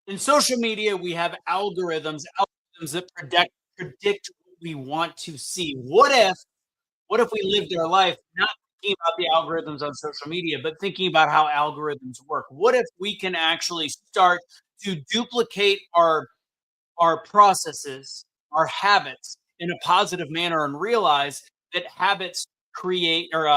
In social media, we have algorithms that predict what we want to see. What if we lived our life not thinking about the algorithms on social media, but thinking about how algorithms work? What if we can actually start to duplicate our processes, our habits in a positive manner and realize that habits create or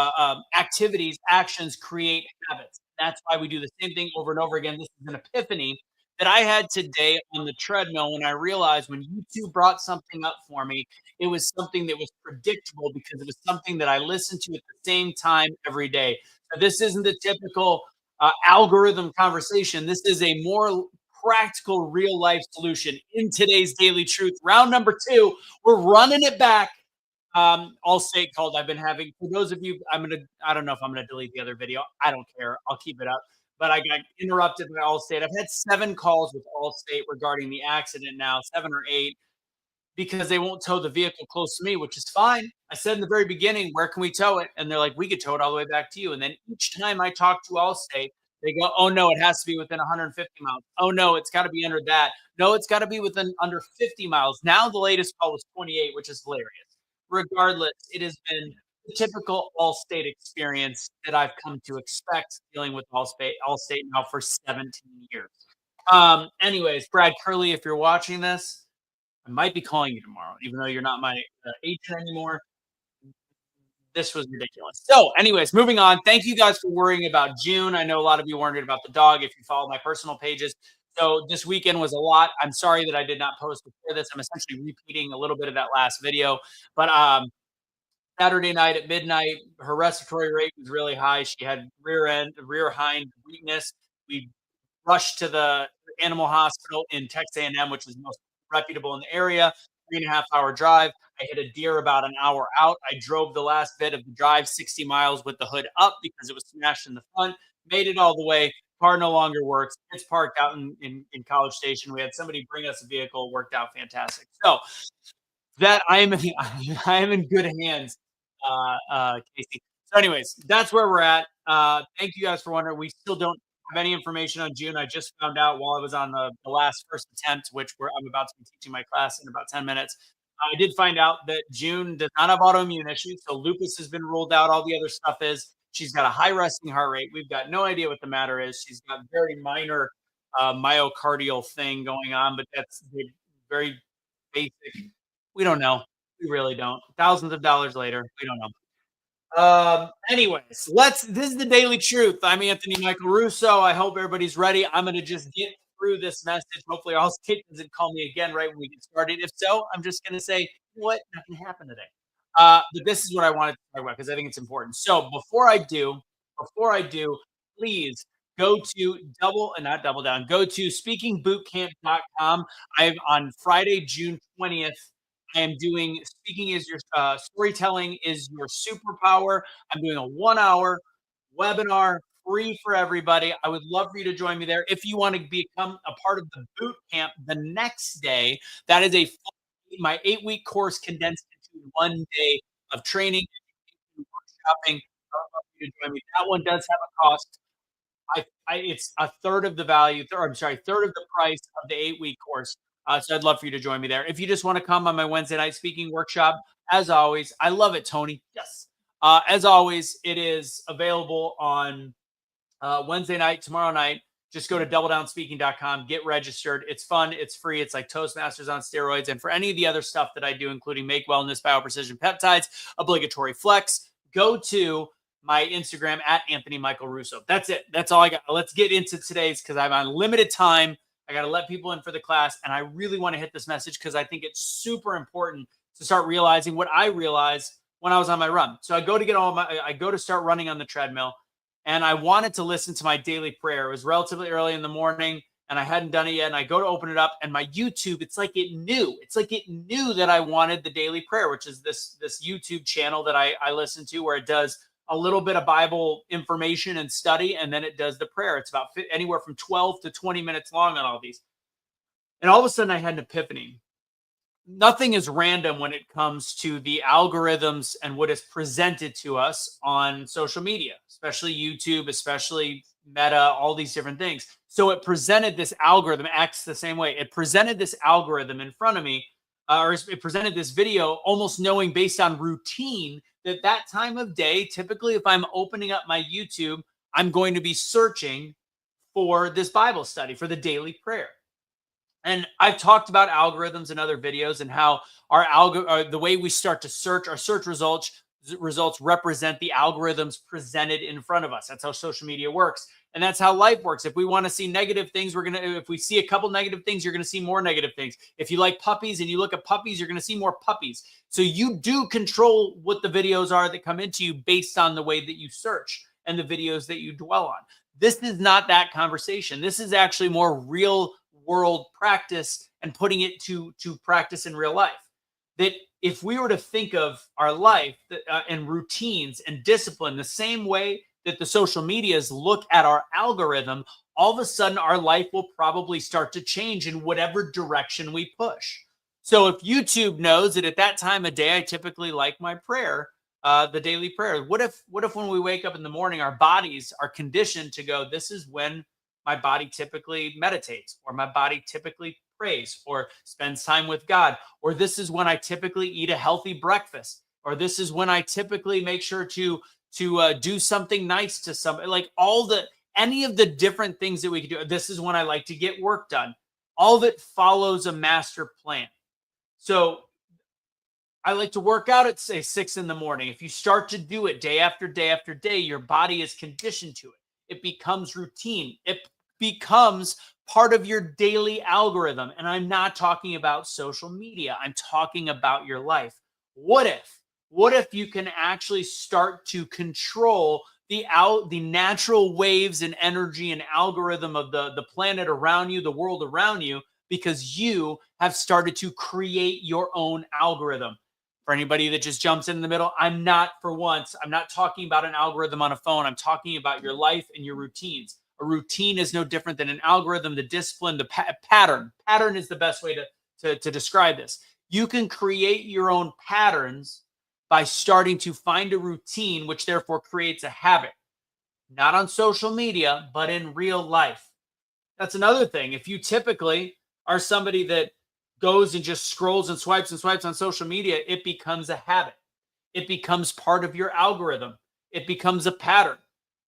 activities, actions create habits. That's why we do the same thing over and over again. This is an epiphany that I had today on the treadmill when I realized when YouTube brought something up for me, it was something that was predictable because it was something that I listened to at the same time every day. So this isn't the typical algorithm conversation. This is a more practical, real life solution in today's Daily Truth. Round number two, we're running it back. All state called I've been having. For those of you, I don't know if I'm gonna delete the other video. I don't care. I'll keep it up. But I got interrupted by Allstate. I've had 7 calls with Allstate regarding the accident now, 7 or 8, because they won't tow the vehicle close to me, which is fine. I said in the very beginning, where can we tow it? And they're like, we could tow it all the way back to you. And then each time I talk to Allstate, they go, oh no, it has to be within 150 miles. Oh no, it's got to be under that. No, it's got to be within under 50 miles. Now the latest call was 28, which is hilarious. Regardless, it has been the typical Allstate experience that I've come to expect dealing with Allstate now for 17 years. Anyways, Brad Curley, if you're watching this, I might be calling you tomorrow, even though you're not my agent anymore. This was ridiculous. So, anyways, moving on. Thank you guys for worrying about June. I know a lot of you worried about the dog if you follow my personal pages. So, this weekend was a lot. I'm sorry that I did not post before this. I'm essentially repeating a little bit of that last video. But Saturday night at midnight, her respiratory rate was really high. She had rear hind weakness. We rushed to the animal hospital in Texas A&M, which was the most reputable in the area. 3.5 hour drive. I hit a deer about an hour out. I drove the last bit of the drive 60 miles with the hood up because it was smashed in the front. Made it all the way. Car no longer works. It's parked out in College Station. We had somebody bring us a vehicle. Worked out fantastic. So that I am I am in good hands, Casey. So, anyways, that's where we're at. Thank you guys for wondering. We still don't have any information on June. I just found out while I was on the last first attempt, which I'm about to be teaching my class in about 10 minutes. I did find out that June does not have autoimmune issues, so lupus has been ruled out. All the other stuff is. She's got a high resting heart rate. We've got no idea what the matter is. She's got very minor myocardial thing going on, but that's very basic. We don't know. We really don't. Thousands of dollars later, we don't know. Anyways, this is the Daily Truth. I'm Anthony Michael Russo. I hope everybody's ready. I'm going to just get through this message. Hopefully, Allstate doesn't call me again right when we get started. If so, I'm just going to say, what? Nothing happened today. But this is what I wanted to talk about because I think it's important. So before I do, please go to not double down, go to speakingbootcamp.com. I'm on Friday, June 20th. I am doing speaking is your storytelling is your superpower. I'm doing a 1 hour webinar free for everybody. I would love for you to join me there. If you want to become a part of the boot camp the next day, that is my 8-week course condensed into 1 day of training and workshopping. I would love for you to join me. That one does have a cost. It's a third of the value, third of the price of the 8-week course. So I'd love for you to join me there. If you just want to come on my Wednesday night speaking workshop, as always, I love it, Tony. Yes. As always, it is available on Wednesday night, tomorrow night. Just go to doubledownspeaking.com, get registered. It's fun. It's free. It's like Toastmasters on steroids. And for any of the other stuff that I do, including Make Wellness, Bioprecision Peptides, Obligatory Flex, go to my Instagram at Anthony Michael Russo. That's it. That's all I got. Let's get into today's because I'm on limited time. I got to let people in for the class. And I really want to hit this message because I think it's super important to start realizing what I realized when I was on my run. So I go to start running on the treadmill and I wanted to listen to my daily prayer. It was relatively early in the morning and I hadn't done it yet. And I go to open it up and my YouTube, it's like it knew that I wanted the daily prayer, which is this YouTube channel that I listen to where it does a little bit of Bible information and study, and then it does the prayer. It's about anywhere from 12 to 20 minutes long on all these. And all of a sudden I had an epiphany. Nothing is random when it comes to the algorithms and what is presented to us on social media, especially YouTube, especially, Meta, all these different things. So it presented this algorithm, acts the same way. It presented this algorithm in front of me, or it presented this video almost knowing based on routine that that time of day, typically if I'm opening up my YouTube, I'm going to be searching for this Bible study, for the daily prayer. And I've talked about algorithms in other videos and how the way we start to search, our search results represent the algorithms presented in front of us. That's how social media works. And that's how life works. If we want to see negative things, if we see a couple negative things, you're going to see more negative things. If you like puppies and you look at puppies, you're going to see more puppies. So you do control what the videos are that come into you based on the way that you search and the videos that you dwell on. This is not that conversation. This is actually more real world practice and putting it to practice in real life. That if we were to think of our life and routines and discipline the same way that the social medias look at our algorithm, all of a sudden our life will probably start to change in whatever direction we push. So if YouTube knows that at that time of day, I typically like my prayer, the daily prayer. What if when we wake up in the morning, our bodies are conditioned to go, this is when my body typically meditates, or my body typically prays or spends time with God, or this is when I typically eat a healthy breakfast, or this is when I typically make sure to do something nice to somebody, like any of the different things that we could do. This is when I like to get work done. All of it follows a master plan. So I like to work out at, say, 6 in the morning. If you start to do it day after day after day, your body is conditioned to it. It becomes routine. It becomes part of your daily algorithm. And I'm not talking about social media. I'm talking about your life. What if you can actually start to control the natural waves and energy and algorithm of the planet around you, the world around you, because you have started to create your own algorithm. For anybody that just jumps in the middle, I'm not talking about an algorithm on a phone. I'm talking about your life and your routines. A routine is no different than an algorithm, the discipline, the pattern. Pattern is the best way to describe this. You can create your own patterns by starting to find a routine, which therefore creates a habit. Not on social media, but in real life. That's another thing. If you typically are somebody that goes and just scrolls and swipes on social media, it becomes a habit. It becomes part of your algorithm. It becomes a pattern.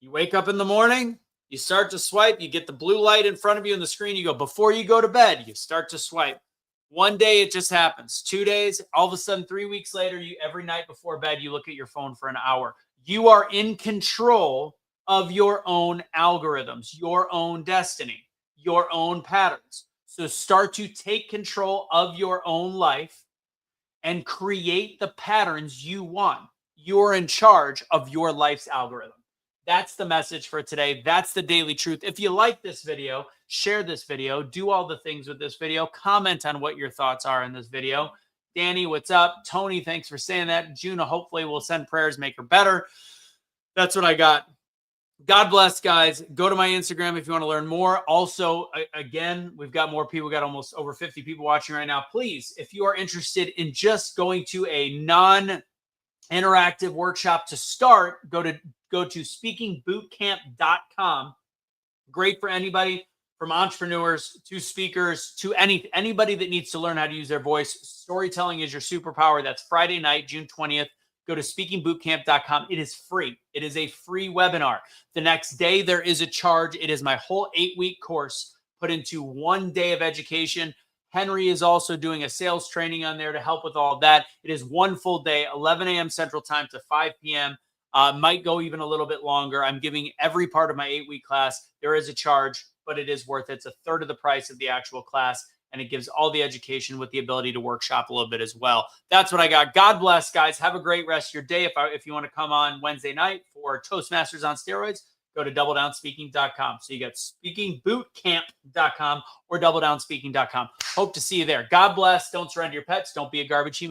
You wake up in the morning, you start to swipe, you get the blue light in front of you on the screen, you go, before you go to bed, you start to swipe. One day it just happens. 2 days, all of a sudden, 3 weeks later, every night before bed, you look at your phone for an hour. You are in control of your own algorithms, your own destiny, your own patterns. So start to take control of your own life and create the patterns you want. You're in charge of your life's algorithm. That's the message for today. That's the daily truth. If you like this video, share this video, do all the things with this video, comment on what your thoughts are in this video. Danny, what's up? Tony, thanks for saying that. Juna, hopefully we'll send prayers, make her better. That's what I got. God bless, guys. Go to my Instagram if you want to learn more. Also, again, we've got more people. We've got almost over 50 people watching right now. Please, if you are interested in just going to a non-interactive workshop to start, go to speakingbootcamp.com. Great for anybody, from entrepreneurs to speakers to anybody that needs to learn how to use their voice. Storytelling is your superpower. That's Friday night, June 20th. Go to speakingbootcamp.com. It is free. It is a free webinar. The next day, there is a charge. It is my whole 8-week course put into 1 day of education. Henry is also doing a sales training on there to help with all of that. It is 1 full day, 11 a.m. Central Time to 5 p.m. Might go even a little bit longer. I'm giving every part of my 8-week class. There is a charge, but it is worth it. It's a third of the price of the actual class, and it gives all the education with the ability to workshop a little bit as well. That's what I got. God bless, guys. Have a great rest of your day. If you want to come on Wednesday night for Toastmasters on steroids, go to doubledownspeaking.com. So you got speakingbootcamp.com or doubledownspeaking.com. Hope to see you there. God bless. Don't surrender your pets. Don't be a garbage human.